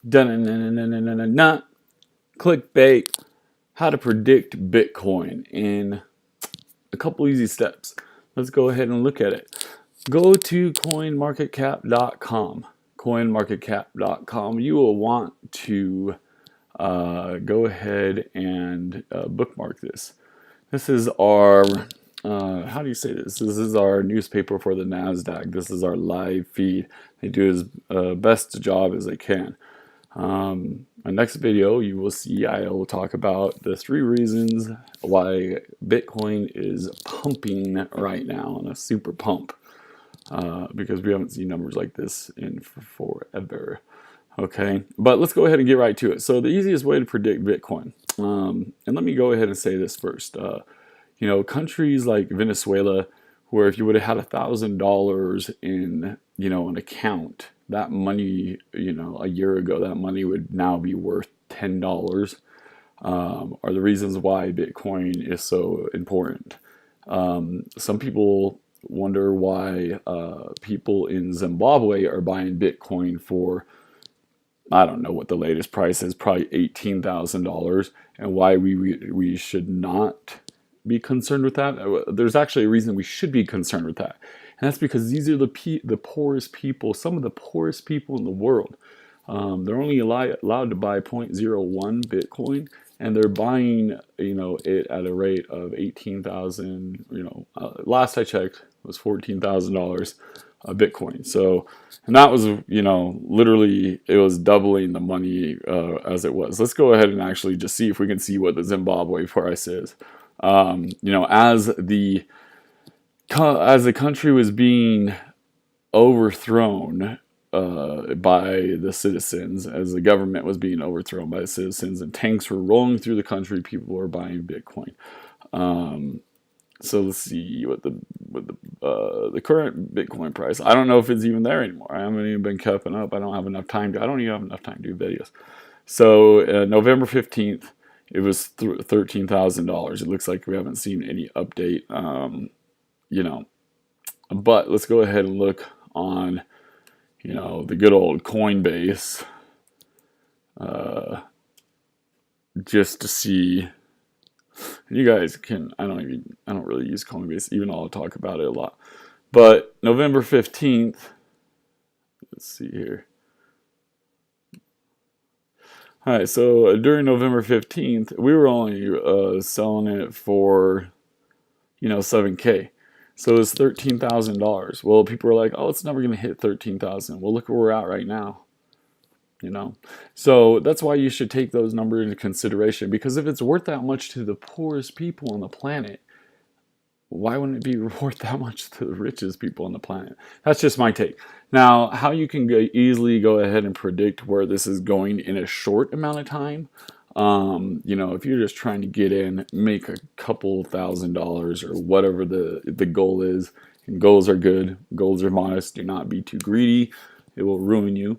Dun-na-na-na-na-na-na. Clickbait. How to predict Bitcoin in a couple easy steps. Let's go ahead and look at it. Go to coinmarketcap.com. Coinmarketcap.com. You will want to go ahead and bookmark this. This is our, how do you say this? This is our newspaper for the NASDAQ. This is our live feed. They do as best job as they can. My next video, you will see I will talk about the 3 reasons why Bitcoin is pumping right now on a super pump. Because we haven't seen numbers like this in forever. Okay, but let's go ahead and get right to it. So the easiest way to predict Bitcoin, and let me go ahead and say this first. You know, countries like Venezuela, where if you would have had $1,000 in, you know, an account, that money, you know, a year ago, that money would now be worth $10. Are the reasons why Bitcoin is so important. Some people wonder why people in Zimbabwe are buying Bitcoin for, I don't know what the latest price is, probably $18,000, and why we should not be concerned with that. There's actually a reason we should be concerned with that, and that's because these are the poorest people, some of the poorest people in the world. They're only allowed to buy zero point 0.01 Bitcoin, and they're buying, you know, it at a rate of 18,000. You know, last I checked was $14,000 a Bitcoin. So, and that was, you know, literally it was doubling the money as it was. Let's go ahead and actually just see if we can see what the Zimbabwe price is. You know, as the country was being overthrown by the citizens, as the government was being overthrown by the citizens, and tanks were rolling through the country, people were buying Bitcoin. So let's see what the current Bitcoin price. I don't know if it's even there anymore. I haven't even been keeping up. I don't have enough time to. I don't even have enough time to do videos. So November 15th, it was $13,000. It looks like we haven't seen any update. You know, but let's go ahead and look on, you know, the good old Coinbase, just to see. You guys can, I don't really use Coinbase, even though I'll talk about it a lot. But November 15th, let's see here. All right, so during November 15th, we were only selling it for, you know, 7K. So it's $13,000. Well, people are like, oh, it's never going to hit 13,000. Well, look where we're at right now. You know, so that's why you should take those numbers into consideration, because if it's worth that much to the poorest people on the planet, why wouldn't it be worth that much to the richest people on the planet? That's just my take. Now, how you can easily go ahead and predict where this is going in a short amount of time, you know, if you're just trying to get in, make a couple $1,000s or whatever the goal is, and goals are good, goals are modest, do not be too greedy, it will ruin you.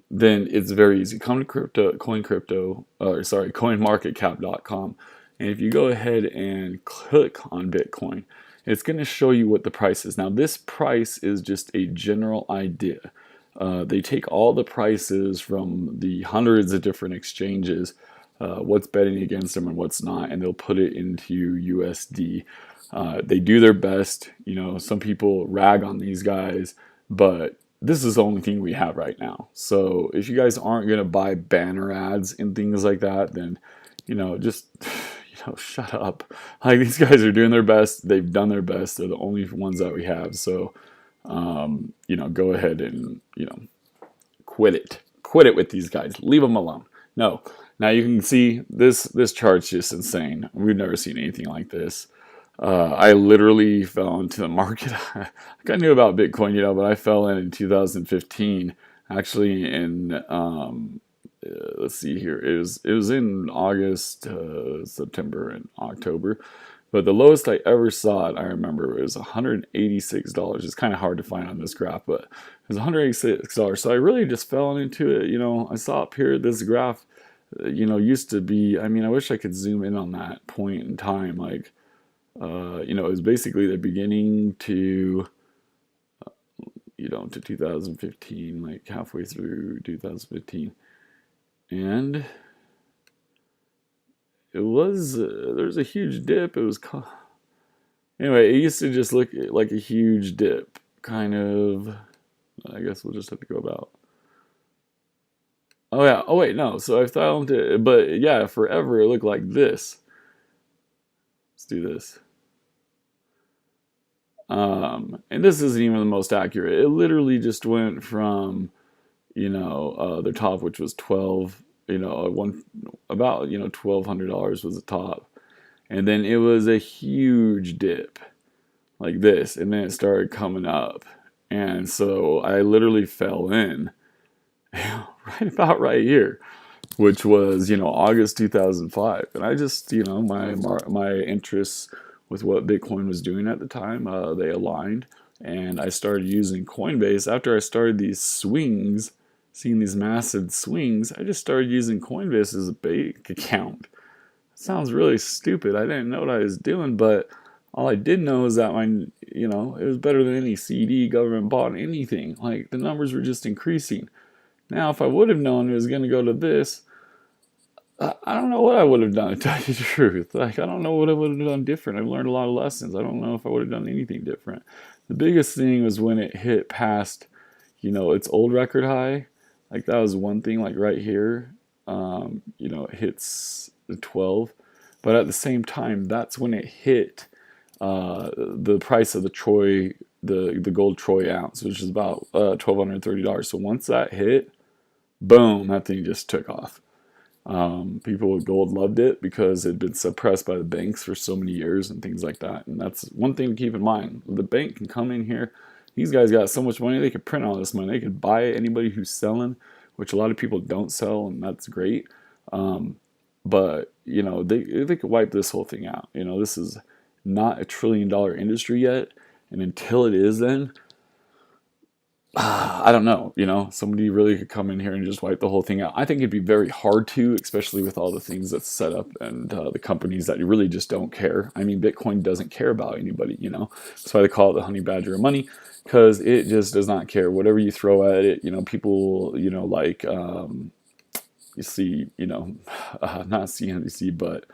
Then it's very easy. Come to coinmarketcap.com, and if you go ahead and click on Bitcoin, it's going to show you what the price is. Now, this price is just a general idea. They take all the prices from the hundreds of different exchanges, what's betting against them and what's not, and they'll put it into USD. They do their best. You know, some people rag on these guys, but this is the only thing we have right now. So if you guys aren't going to buy banner ads and things like that, then, you know, just, you know, shut up. Like, these guys are doing their best. They've done their best. They're the only ones that we have. So, you know, go ahead and, you know, quit it with these guys. Leave them alone. No. Now you can see this chart's just insane. We've never seen anything like this. I literally fell into the market. I knew about Bitcoin, you know, but I fell in 2015. Actually, in let's see here, it was in August, September, and October. But the lowest I ever saw it, I remember, it was $186. It's kind of hard to find on this graph, but it was $186. So I really just fell into it. You know, I saw up here this graph, you know, used to be. I mean, I wish I could zoom in on that point in time, like. You know, it was basically the beginning to, to 2015, like halfway through 2015. And it was, there's a huge dip. It was, anyway, it used to just look like a huge dip, kind of. I guess we'll just have to go about. Oh yeah. Oh wait, no. So I found it, but yeah, forever it looked like this. Let's do this. And this isn't even the most accurate. It literally just went from, the top, which was 12, one about, $1,200 was the top, and then it was a huge dip like this, and then it started coming up, and so I literally fell in right here, which was August 2005, and I just my interests with what Bitcoin was doing at the time, they aligned, and I started using Coinbase after I started these swings, seeing these massive swings. I just started using Coinbase as a bank account. It sounds really stupid. I didn't know what I was doing, but all I did know is that it was better than any CD, government bought anything. Like the numbers were just increasing. Now, if I would have known it was going to go to this, I don't know what I would have done, to tell you the truth. Like, I don't know what I would have done different. I've learned a lot of lessons. I don't know if I would have done anything different. The biggest thing was when it hit past, its old record high. Like, that was one thing, like right here, it hits the 12. But at the same time, that's when it hit the price of the gold troy ounce, which is about $1,230. So once that hit, boom, that thing just took off. People with gold loved it because it had been suppressed by the banks for so many years and things like that. And that's one thing to keep in mind. The bank can come in here. These guys got so much money, they could print all this money. They could buy anybody who's selling, which a lot of people don't sell, and that's great. But, they could wipe this whole thing out. This is not a $1 trillion industry yet. And until it is, then I don't know, somebody really could come in here and just wipe the whole thing out. I think it'd be very hard to, especially with all the things that's set up and the companies that really just don't care. I mean, Bitcoin doesn't care about anybody, That's why they call it the honey badger of money, because it just does not care. Whatever you throw at it, people, like, you see, not CNBC, but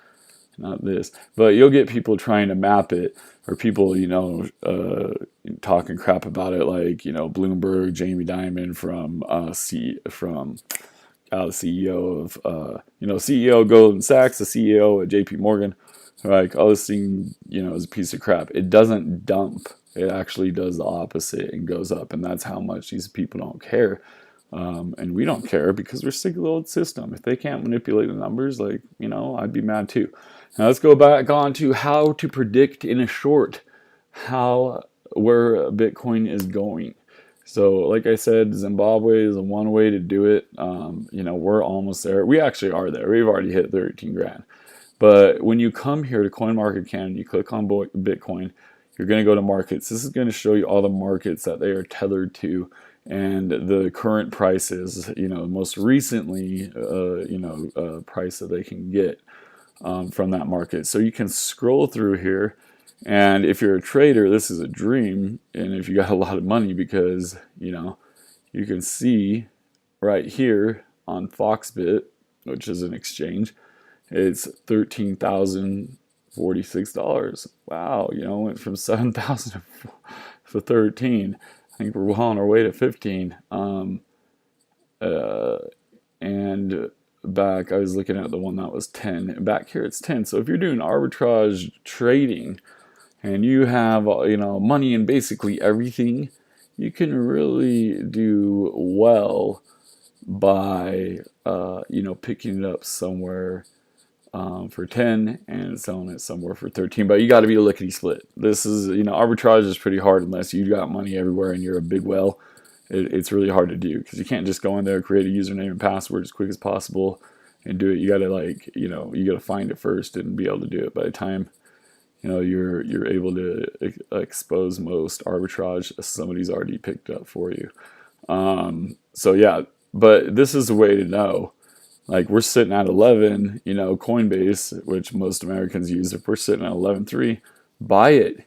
not this, but you'll get people trying to map it, or people, talking crap about it, like, Bloomberg, Jamie Dimon from the CEO of, CEO of Goldman Sachs, the CEO at JP Morgan, like, all this thing, is a piece of crap. It doesn't dump. It actually does the opposite and goes up. And that's how much these people don't care. And we don't care because we're sick of the old system. If they can't manipulate the numbers, like, I'd be mad too. Now let's go back on to how to predict in a short where Bitcoin is going. So like I said, Zimbabwe is one way to do it. We're almost there. We actually are there. We've already hit 13 grand. But when you come here to CoinMarketCap and you click on Bitcoin, you're going to go to markets. This is going to show you all the markets that they are tethered to and the current prices, most recently, price that they can get from that market. So you can scroll through here, and if you're a trader, this is a dream. And if you got a lot of money, because you can see right here on Foxbit, which is an exchange, it's $13,046. Wow, went from 7,000 to 13. I think we're well on our way to 15. And back, I was looking at the one that was 10. And back here, it's 10. So if you're doing arbitrage trading and you have, money in basically everything, you can really do well by, picking it up somewhere for 10 and selling it somewhere for 13. But you got to be a lickety split. This is, arbitrage is pretty hard unless you got money everywhere and you're a big whale. It's really hard to do because you can't just go in there, create a username and password as quick as possible and do it. You got to you got to find it first and be able to do it. By the time, you're able to expose most arbitrage, somebody's already picked up for you. So yeah, but this is a way to know. Like, we're sitting at 11, Coinbase, which most Americans use. If we're sitting at 11.3, buy it.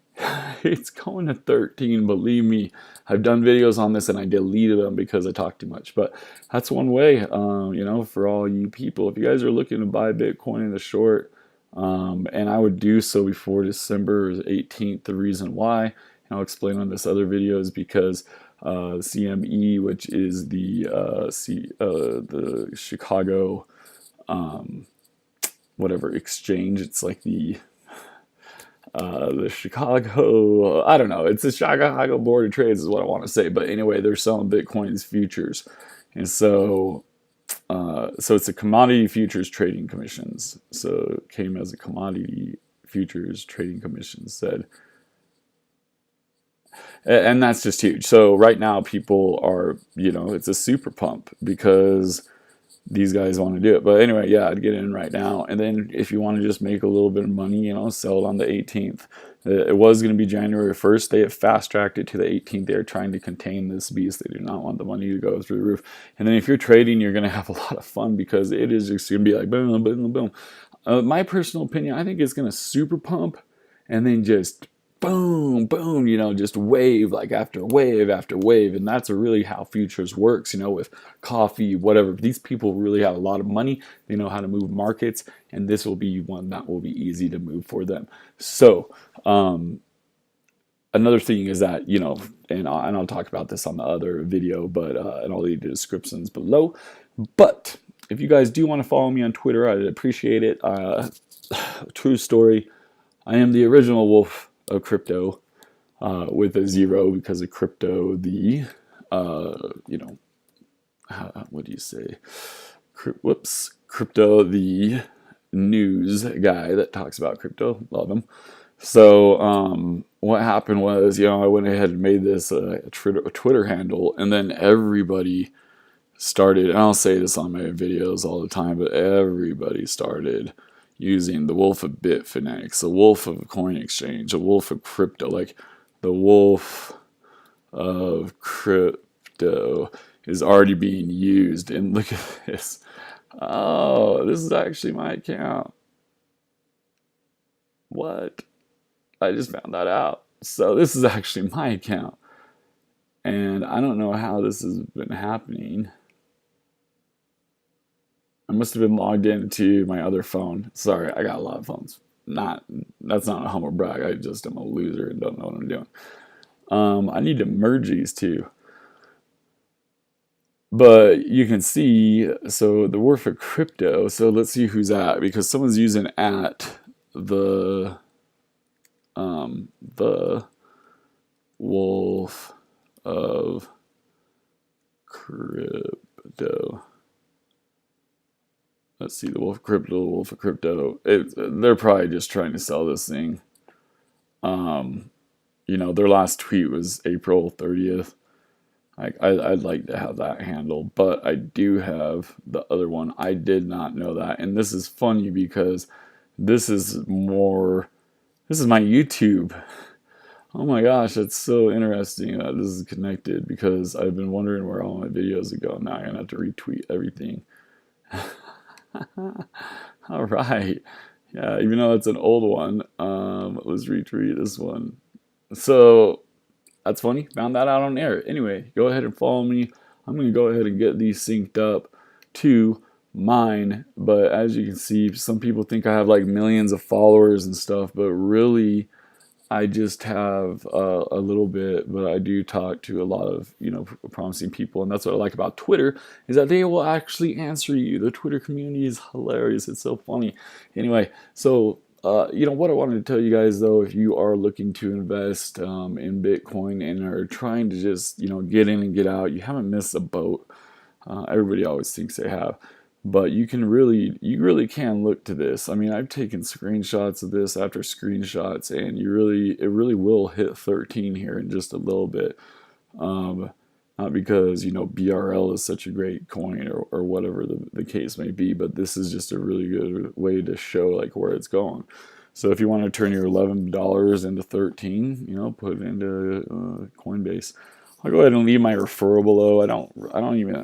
It's going to 13. Believe me, I've done videos on this and I deleted them because I talked too much. But that's one way, for all you people. If you guys are looking to buy Bitcoin in the short, and I would do so before December 18th. The reason why, and I'll explain on this other video, is because CME, which is the Chicago whatever exchange, it's like the Chicago, I don't know, it's the Chicago Board of Trades is what I want to say. But anyway, they're selling Bitcoin's futures. And so it's a commodity futures trading commissions. So it came as a commodity futures trading commission said. And that's just huge. So right now people are, it's a super pump because these guys want to do it. But anyway, yeah, I'd get in right now. And then if you want to just make a little bit of money, sell it on the 18th. It was going to be January 1st. They have fast-tracked it to the 18th. They're trying to contain this beast. They do not want the money to go through the roof. And then if you're trading, you're going to have a lot of fun because it is just going to be like boom, boom, boom. My personal opinion, I think it's going to super pump and then just boom, boom, just wave like after wave after wave. And that's really how futures works, with coffee, whatever. These people really have a lot of money. They know how to move markets, and this will be one that will be easy to move for them. So, another thing is that, and I'll talk about this on the other video, but, and I'll leave the descriptions below. But if you guys do want to follow me on Twitter, I'd appreciate it. True story. I am the original wolf of crypto, with a 0 because of crypto, what do you say? Crypto, the news guy that talks about crypto. Love him. So what happened was, I went ahead and made this a Twitter handle, and then everybody started, and I'll say this on my videos all the time, but everybody started using the wolf of Bitfinex, the wolf of coin exchange, the wolf of crypto, like the wolf of crypto is already being used. And look at this. Oh, this is actually my account. What? I just found that out. So this is actually my account. And I don't know how this has been happening. I must have been logged into my other phone. Sorry, I got a lot of phones. That's not a humble brag. I just am a loser and don't know what I'm doing. I need to merge these two. But you can see, so the wolf of crypto. So let's see who's at, because someone's using at the wolf of crypto. Let's see, the wolf of crypto. They're probably just trying to sell this thing. Their last tweet was April 30th. I'd like to have that handled, but I do have the other one. I did not know that. And this is funny because this is my YouTube. Oh my gosh, that's so interesting that this is connected, because I've been wondering where all my videos go. Now I'm going to have to retweet everything. All right. Yeah, even though it's an old one, let's retweet this one. So that's funny. Found that out on air. Anyway, go ahead and follow me. I'm going to go ahead and get these synced up to mine. But as you can see, some people think I have like millions of followers and stuff, but really I just have a little bit. But I do talk to a lot of promising people, and that's what I like about Twitter, is that they will actually answer you. The Twitter community is hilarious. It's so funny. Anyway, so what I wanted to tell you guys, though, if you are looking to invest in Bitcoin and are trying to just get in and get out, you haven't missed a boat. Everybody always thinks they have. But you really can look to this. I mean, I've taken screenshots of this after screenshots, and it really will hit 13 here in just a little bit. Not because, BRL is such a great coin or whatever the case may be, but this is just a really good way to show like where it's going. So if you want to turn your $11 into 13, put it into Coinbase. I'll go ahead and leave my referral below.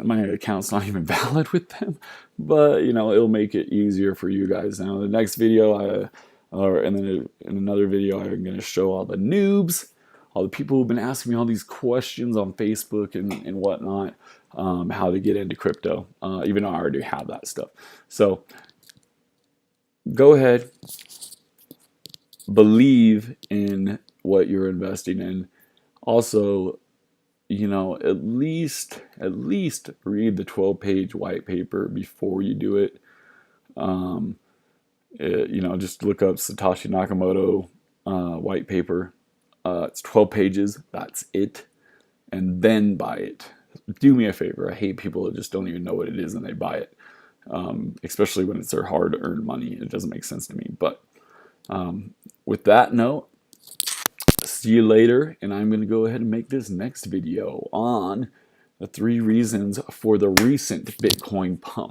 My account's not even valid with them, but it'll make it easier for you guys. Now, the next video, And then in another video, I'm going to show all the noobs, all the people who've been asking me all these questions on Facebook and whatnot, how to get into crypto, even though I already have that stuff. So go ahead, believe in what you're investing in. Also, you know, at least read the 12-page white paper before you do it. You know, just look up Satoshi Nakamoto white paper. It's 12 pages. That's it. And then buy it. Do me a favor. I hate people that just don't even know what it is and they buy it. Especially when it's their hard-earned money. It doesn't make sense to me. But with that note, see you later. And I'm going to go ahead and make this next video on the 3 reasons for the recent Bitcoin pump.